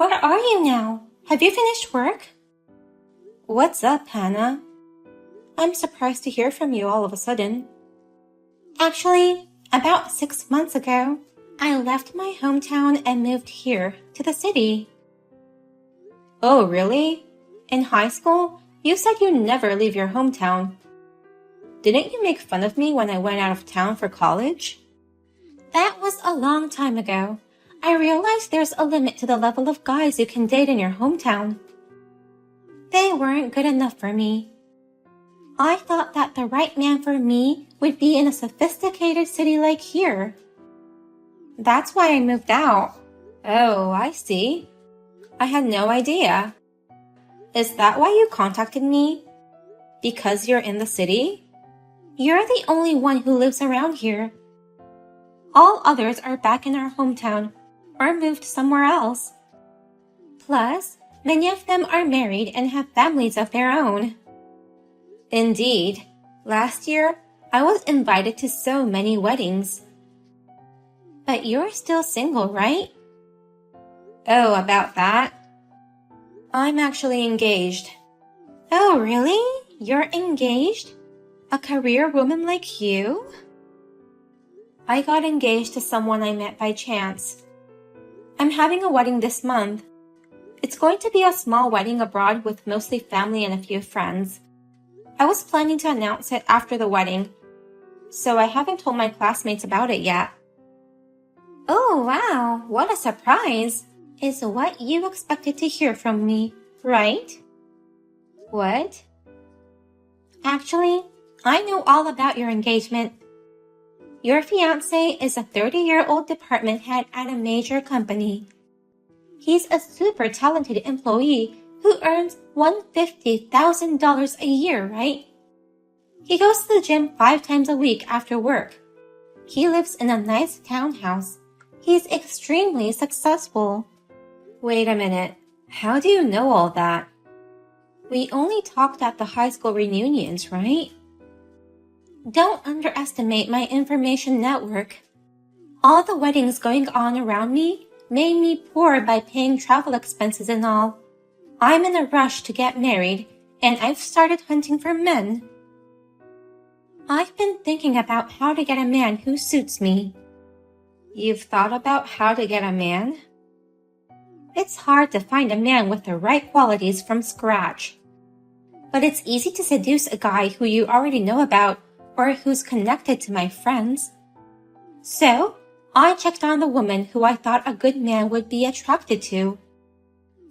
Where are you now? Have you finished work? What's up, Hannah? I'm surprised to hear from you all of a sudden. Actually, about 6 months ago, I left my hometown and moved here to the city. Oh, really? In high school, you said you never leave your hometown. Didn't you make fun of me when I went out of town for college? That was a long time ago. I realized there's a limit to the level of guys you can date in your hometown. They weren't good enough for me. I thought that the right man for me would be in a sophisticated city like here. That's why I moved out. Oh, I see. I had no idea. Is that why you contacted me? Because you're in the city? You're the only one who lives around here. All others are back in our hometown or moved somewhere else. Plus, many of them are married and have families of their own. Indeed, last year I was invited to so many weddings. But you're still single, right? Oh, about that? I'm actually engaged. Oh, really? You're engaged? A career woman like you? I got engaged to someone I met by chance. I'm having a wedding this month. It's going to be a small wedding abroad with mostly family and a few friends. I was planning to announce it after the wedding, so I haven't told my classmates about it yet. Oh, wow, what a surprise! Is what you expected to hear from me, right? What? Actually, I know all about your engagement. Your fiancé is a 30-year-old department head at a major company. He's a super talented employee who earns $150,000 a year, right? He goes to the gym 5 times a week after work. He lives in a nice townhouse. He's extremely successful. Wait a minute. How do you know all that? We only talked at the high school reunions, right? Don't underestimate my information network. All the weddings going on around me made me poor by paying travel expenses and all. I'm in a rush to get married, and I've started hunting for men. I've been thinking about how to get a man who suits me. You've thought about how to get a man? It's hard to find a man with the right qualities from scratch. But it's easy to seduce a guy who you already know about or who's connected to my friends. So, I checked on the woman who I thought a good man would be attracted to.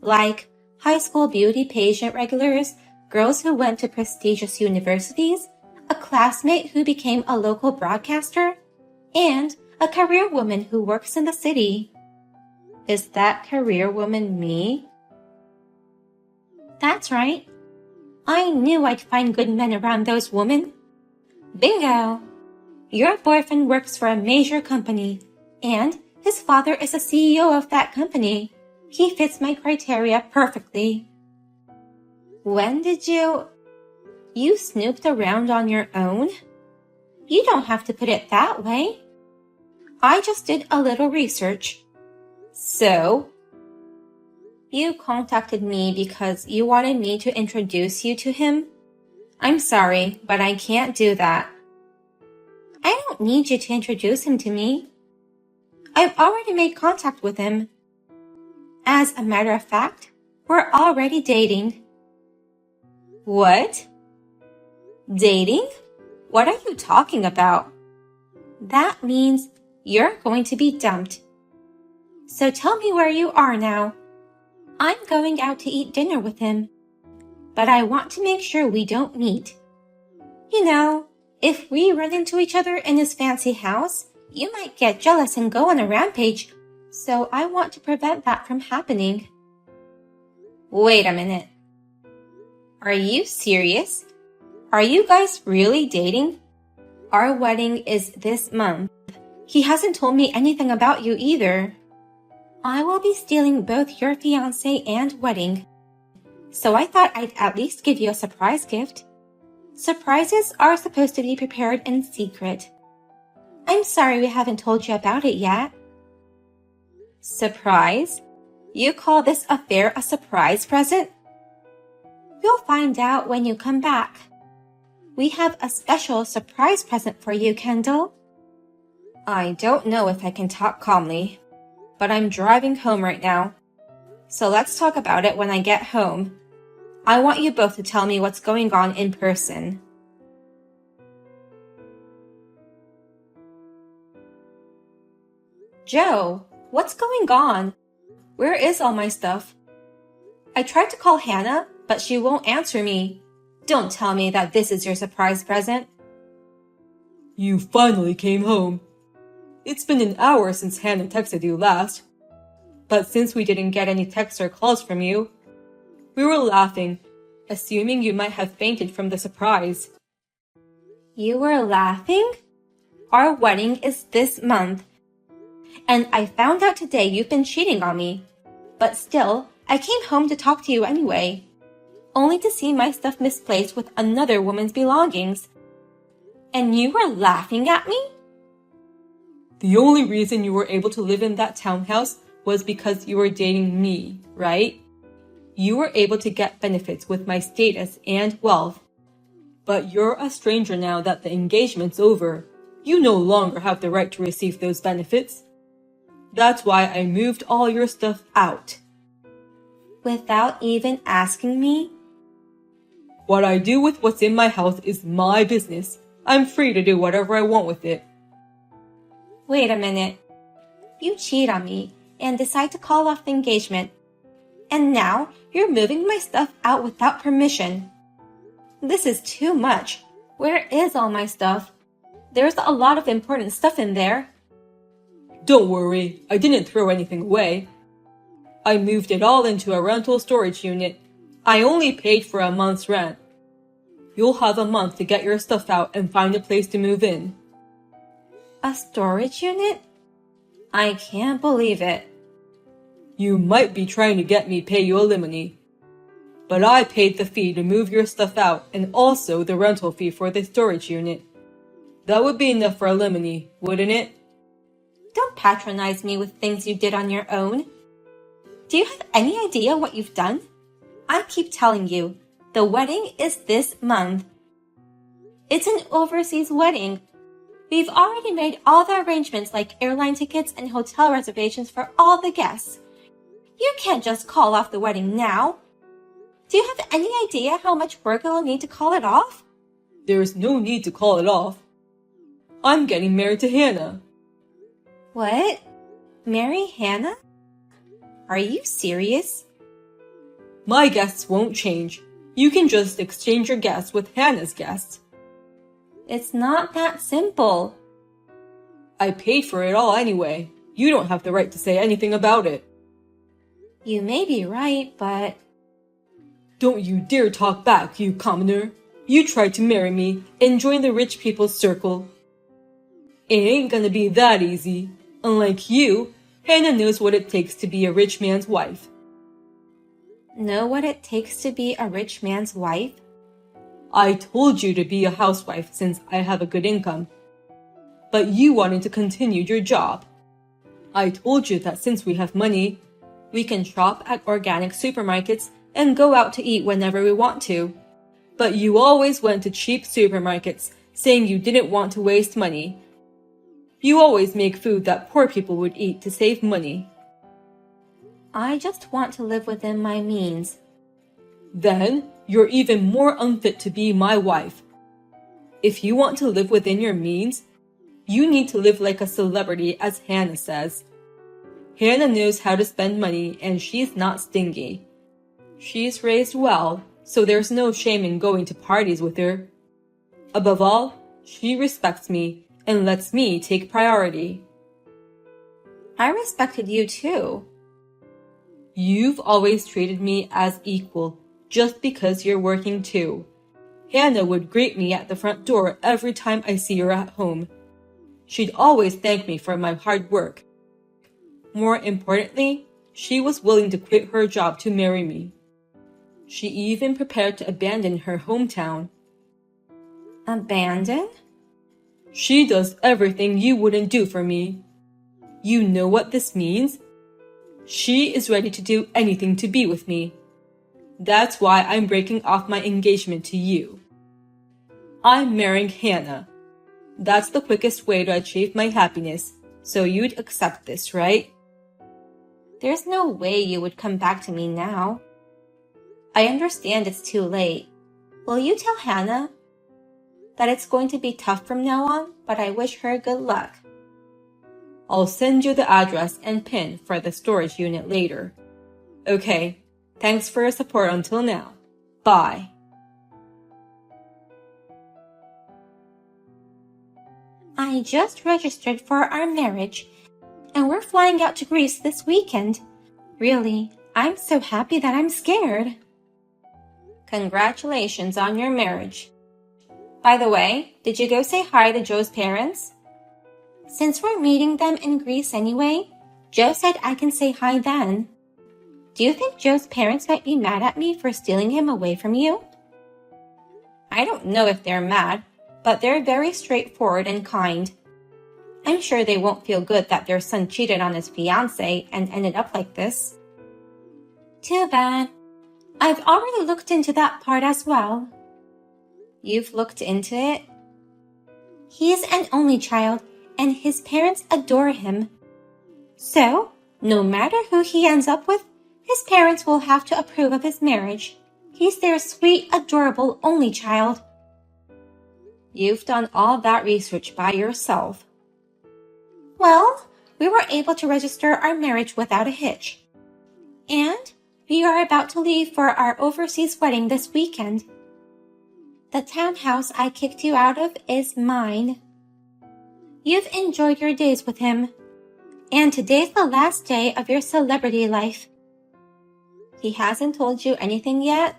Like high school beauty pageant regulars, girls who went to prestigious universities, a classmate who became a local broadcaster, and a career woman who works in the city. Is that career woman me? That's right. I knew I'd find good men around those women. Bingo! Your boyfriend works for a major company, and his father is the CEO of that company. He fits my criteria perfectly. When did you snooped around on your own? You don't have to put it that way. I just did a little research. So? You contacted me because you wanted me to introduce you to him? I'm sorry, but I can't do that. I don't need you to introduce him to me. I've already made contact with him. As a matter of fact, we're already dating. What? Dating? What are you talking about? That means you're going to be dumped. So tell me where you are now. I'm going out to eat dinner with him, but I want to make sure we don't meet. You know, if we run into each other in his fancy house, you might get jealous and go on a rampage, so I want to prevent that from happening. Wait a minute. Are you serious? Are you guys really dating? Our wedding is this month. He hasn't told me anything about you either. I will be stealing both your fiancé and wedding, so I thought I'd at least give you a surprise gift. Surprises are supposed to be prepared in secret. I'm sorry we haven't told you about it yet. Surprise? You call this affair a surprise present? You'll find out when you come back. We have a special surprise present for you, Kendall. I don't know if I can talk calmly, but I'm driving home right now. So let's talk about it when I get home. I want you both to tell me what's going on in person. Joe, what's going on? Where is all my stuff? I tried to call Hannah, but she won't answer me. Don't tell me that this is your surprise present. You finally came home. It's been an hour since Hannah texted you last. But since we didn't get any texts or calls from you, we were laughing, assuming you might have fainted from the surprise. You were laughing? Our wedding is this month. And I found out today you've been cheating on me. But still, I came home to talk to you anyway. Only to see my stuff misplaced with another woman's belongings. And you were laughing at me? The only reason you were able to live in that townhouse was because you were dating me, right? You were able to get benefits with my status and wealth. But you're a stranger now that the engagement's over. You no longer have the right to receive those benefits. That's why I moved all your stuff out. Without even asking me? What I do with what's in my house is my business. I'm free to do whatever I want with it. Wait a minute. You cheat on me and decide to call off the engagement. And now you're moving my stuff out without permission. This is too much. Where is all my stuff? There's a lot of important stuff in there. Don't worry, I didn't throw anything away. I moved it all into a rental storage unit. I only paid for a month's rent. You'll have a month to get your stuff out and find a place to move in. A storage unit? I can't believe it. You might be trying to get me pay you alimony. But I paid the fee to move your stuff out and also the rental fee for the storage unit. That would be enough for alimony, wouldn't it? Don't patronize me with things you did on your own. Do you have any idea what you've done? I keep telling you, the wedding is this month. It's an overseas wedding. We've already made all the arrangements like airline tickets and hotel reservations for all the guests. You can't just call off the wedding now. Do you have any idea how much work it will need to call it off? There's no need to call it off. I'm getting married to Hannah. What? Marry Hannah? Are you serious? My guests won't change. You can just exchange your guests with Hannah's guests. It's not that simple. I paid for it all anyway. You don't have the right to say anything about it. You may be right, but... Don't you dare talk back, you commoner. You tried to marry me and join the rich people's circle. It ain't gonna be that easy. Unlike you, Hannah knows what it takes to be a rich man's wife. Know what it takes to be a rich man's wife? I told you to be a housewife since I have a good income. But you wanted to continue your job. I told you that since we have money, we can shop at organic supermarkets and go out to eat whenever we want to. But you always went to cheap supermarkets, saying you didn't want to waste money. You always make food that poor people would eat to save money. I just want to live within my means. Then you're even more unfit to be my wife. If you want to live within your means, you need to live like a celebrity, as Hannah says. Hannah knows how to spend money and she's not stingy. She's raised well, so there's no shame in going to parties with her. Above all, she respects me and lets me take priority. I respected you too. You've always treated me as equal, just because you're working too. Hannah would greet me at the front door every time I see her at home. She'd always thank me for my hard work. More importantly, she was willing to quit her job to marry me. She even prepared to abandon her hometown. Abandon? She does everything you wouldn't do for me. You know what this means? She is ready to do anything to be with me. That's why I'm breaking off my engagement to you. I'm marrying Hannah. That's the quickest way to achieve my happiness, so you'd accept this, right? There's no way you would come back to me now. I understand it's too late. Will you tell Hannah that it's going to be tough from now on, but I wish her good luck? I'll send you the address and PIN for the storage unit later. Okay, thanks for your support until now. Bye. I just registered for our marriage, and we're flying out to Greece this weekend. Really, I'm so happy that I'm scared. Congratulations on your marriage. By the way, did you go say hi to Joe's parents? Since we're meeting them in Greece anyway, Joe said I can say hi then. Do you think Joe's parents might be mad at me for stealing him away from you? I don't know if they're mad, but they're very straightforward and kind. I'm sure they won't feel good that their son cheated on his fiancée and ended up like this. Too bad. I've already looked into that part as well. You've looked into it? He's an only child, and his parents adore him. So, no matter who he ends up with, his parents will have to approve of his marriage. He's their sweet, adorable only child. You've done all that research by yourself. Well, we were able to register our marriage without a hitch. And we are about to leave for our overseas wedding this weekend. The townhouse I kicked you out of is mine. You've enjoyed your days with him, and today's the last day of your celebrity life. He hasn't told you anything yet?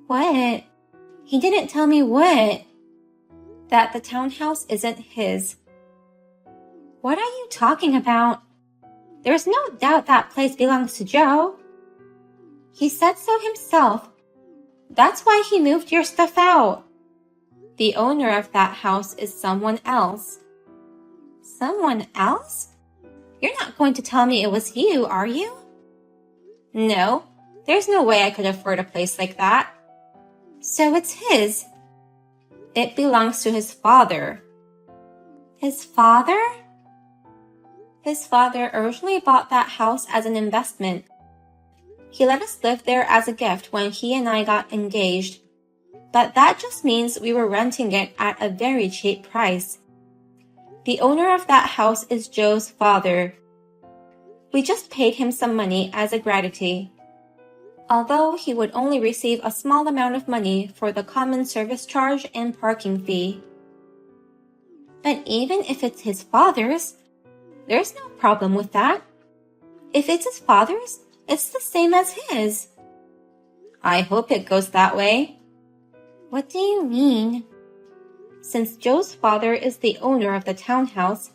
What? He didn't tell me what? That the townhouse isn't his. What are you talking about? There's no doubt that place belongs to Joe. He said so himself. That's why he moved your stuff out. The owner of that house is someone else. Someone else? You're not going to tell me it was you, are you? No, there's no way I could afford a place like that. So it's his. It belongs to his father. His father? His father originally bought that house as an investment. He let us live there as a gift when he and I got engaged. But that just means we were renting it at a very cheap price. The owner of that house is Joe's father. We just paid him some money as a gratitude, although he would only receive a small amount of money for the common service charge and parking fee. But even if it's his father's, there's no problem with that. If it's his father's, it's the same as his. I hope it goes that way. What do you mean? Since Joe's father is the owner of the townhouse,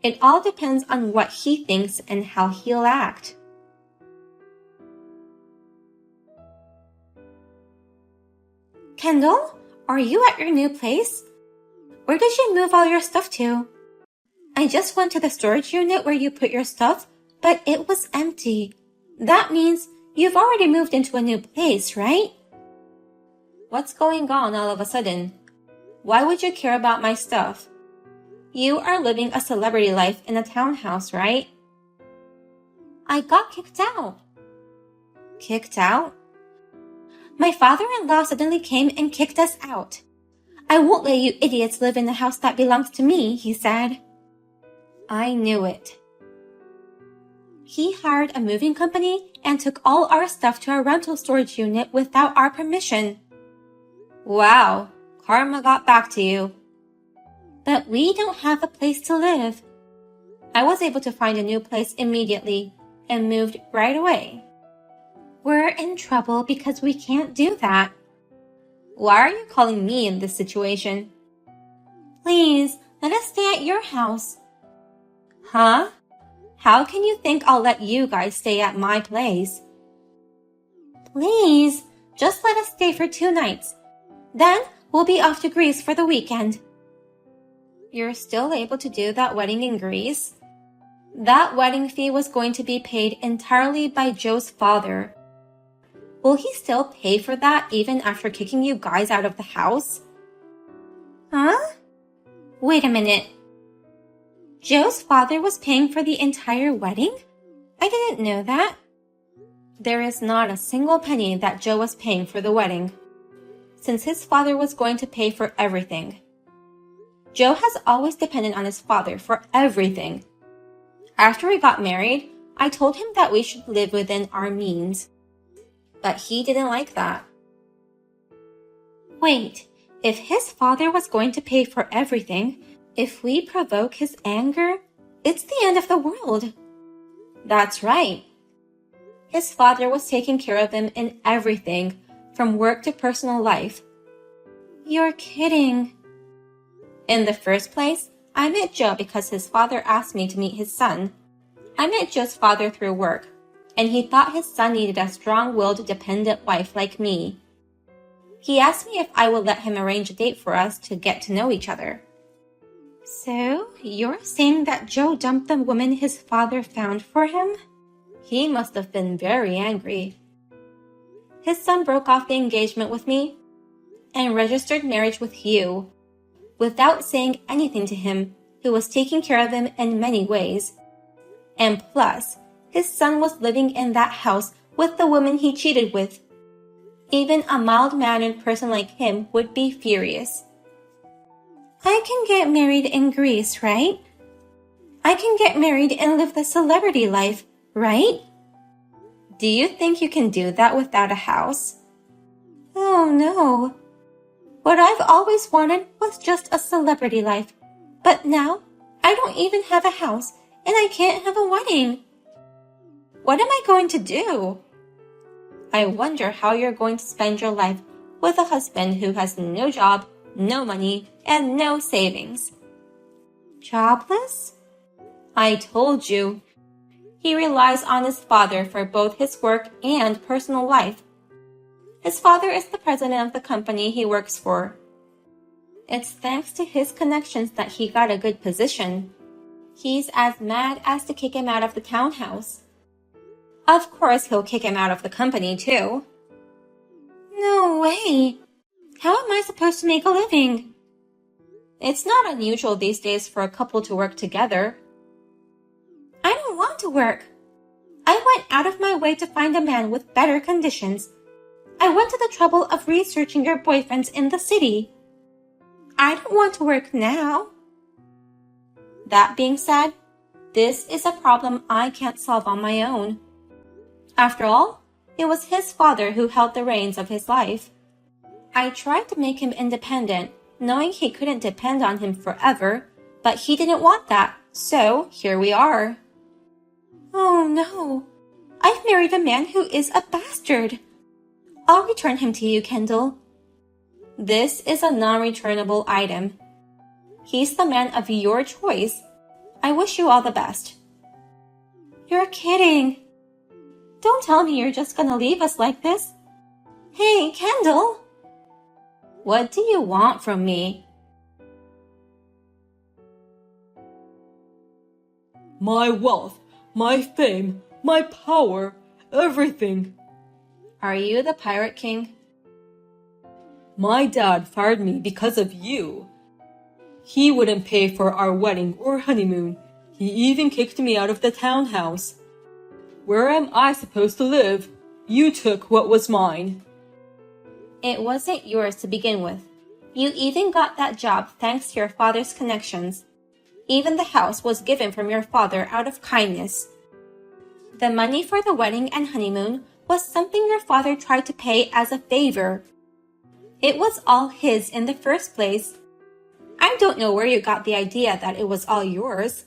it all depends on what he thinks and how he'll act. Kendall, are you at your new place? Where did you move all your stuff to? I just went to the storage unit where you put your stuff, but it was empty. That means you've already moved into a new place, right? What's going on all of a sudden? Why would you care about my stuff? You are living a celebrity life in a townhouse, right? I got kicked out. Kicked out? My father-in-law suddenly came and kicked us out. I won't let you idiots live in the house that belongs to me, he said. I knew it. He hired a moving company and took all our stuff to our rental storage unit without our permission. Wow, karma got back to you. But we don't have a place to live. I was able to find a new place immediately and moved right away. We're in trouble because we can't do that. Why are you calling me in this situation? Please, let us stay at your house. Huh? How can you think I'll let you guys stay at my place? Please, just let us stay for 2 nights. Then we'll be off to Greece for the weekend. You're still able to do that wedding in Greece? That wedding fee was going to be paid entirely by Joe's father. Will he still pay for that even after kicking you guys out of the house? Huh? Wait a minute. Joe's father was paying for the entire wedding? I didn't know that. There is not a single penny that Joe was paying for the wedding, since his father was going to pay for everything. Joe has always depended on his father for everything. After we got married, I told him that we should live within our means. But he didn't like that. Wait, if his father was going to pay for everything, if we provoke his anger, it's the end of the world. That's right. His father was taking care of him in everything, from work to personal life. You're kidding. In the first place, I met Joe because his father asked me to meet his son. I met Joe's father through work, and he thought his son needed a strong-willed, dependent wife like me. He asked me if I would let him arrange a date for us to get to know each other. So, you're saying that Joe dumped the woman his father found for him? He must have been very angry. His son broke off the engagement with me and registered marriage with you, without saying anything to him, who was taking care of him in many ways. And plus, his son was living in that house with the woman he cheated with. Even a mild-mannered person like him would be furious. I can get married in Greece, right? I can get married and live the celebrity life, right? Do you think you can do that without a house? Oh no. What I've always wanted was just a celebrity life. But now, I don't even have a house and I can't have a wedding. What am I going to do? I wonder how you're going to spend your life with a husband who has no job, no money, and no savings. Jobless? I told you. He relies on his father for both his work and personal life. His father is the president of the company he works for. It's thanks to his connections that he got a good position. He's as mad as to kick him out of the townhouse. Of course, he'll kick him out of the company, too. No way! How am I supposed to make a living? It's not unusual these days for a couple to work together. I don't want to work. I went out of my way to find a man with better conditions. I went to the trouble of researching your boyfriends in the city. I don't want to work now. That being said, this is a problem I can't solve on my own. After all, it was his father who held the reins of his life. I tried to make him independent, knowing he couldn't depend on him forever, but he didn't want that, so here we are. Oh no, I've married a man who is a bastard. I'll return him to you, Kendall. This is a non-returnable item. He's the man of your choice. I wish you all the best. You're kidding. Don't tell me you're just gonna leave us like this. Hey, Kendall! What do you want from me? My wealth, my fame, my power, everything. Are you the Pirate King? My dad fired me because of you. He wouldn't pay for our wedding or honeymoon. He even kicked me out of the townhouse. Where am I supposed to live? You took what was mine. It wasn't yours to begin with. You even got that job thanks to your father's connections. Even the house was given from your father out of kindness. The money for the wedding and honeymoon was something your father tried to pay as a favor. It was all his in the first place. I don't know where you got the idea that it was all yours.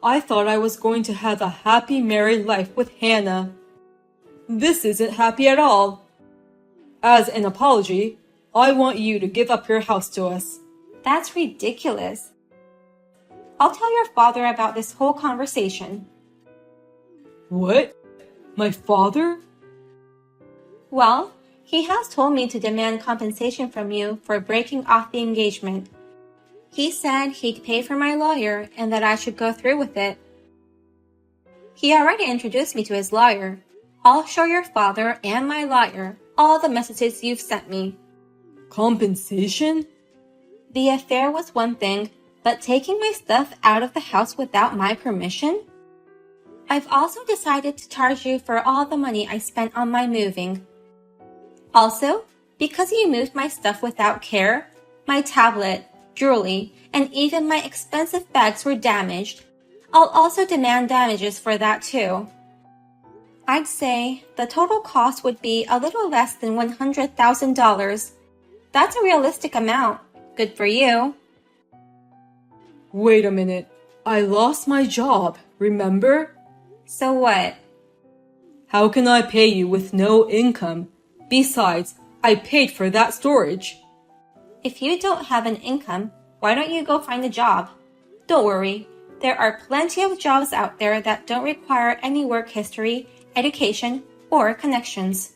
I thought I was going to have a happy married life with Hannah. This isn't happy at all. As an apology, I want you to give up your house to us. That's ridiculous. I'll tell your father about this whole conversation. What? My father? Well, he has told me to demand compensation from you for breaking off the engagement. He said he'd pay for my lawyer and that I should go through with it. He already introduced me to his lawyer. I'll show your father and my lawyer all the messages you've sent me. Compensation? The affair was one thing, but taking my stuff out of the house without my permission? I've also decided to charge you for all the money I spent on my moving. Also, because you moved my stuff without care, my tablet, jewelry, and even my expensive bags were damaged. I'll also demand damages for that too. I'd say the total cost would be a little less than $100,000. That's a realistic amount. Good for you. Wait a minute. I lost my job, remember? So what? How can I pay you with no income? Besides, I paid for that storage. If you don't have an income, why don't you go find a job? Don't worry. There are plenty of jobs out there that don't require any work history, education, or connections.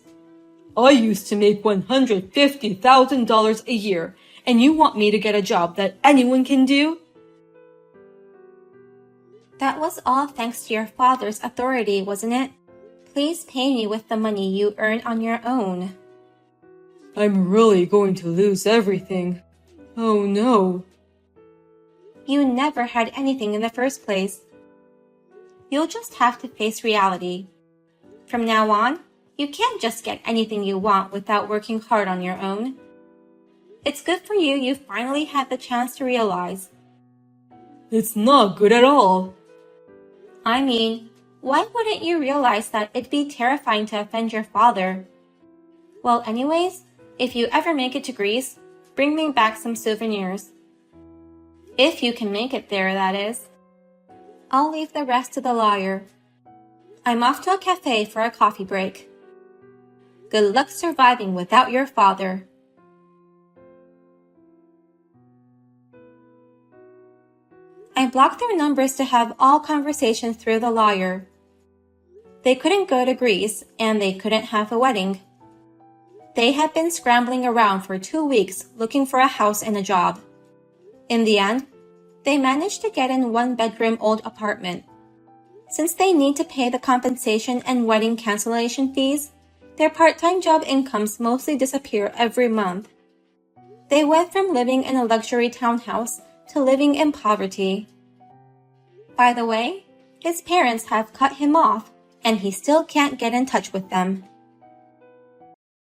I used to make $150,000 a year, and you want me to get a job that anyone can do? That was all thanks to your father's authority, wasn't it? Please pay me with the money you earn on your own. I'm really going to lose everything. Oh no. You never had anything in the first place. You'll just have to face reality. From now on, you can't just get anything you want without working hard on your own. It's good for you you finally had the chance to realize. It's not good at all. I mean, why wouldn't you realize that it'd be terrifying to offend your father? Well, anyways, if you ever make it to Greece, bring me back some souvenirs. If you can make it there, that is. I'll leave the rest to the lawyer. I'm off to a cafe for a coffee break. Good luck surviving without your father. I blocked their numbers to have all conversations through the lawyer. They couldn't go to Greece, and they couldn't have a wedding. They had been scrambling around for 2 weeks looking for a house and a job. In the end, they managed to get in one-bedroom old apartment. Since they need to pay the compensation and wedding cancellation fees, their part-time job incomes mostly disappear every month. They went from living in a luxury townhouse to living in poverty. By the way, his parents have cut him off, and he still can't get in touch with them.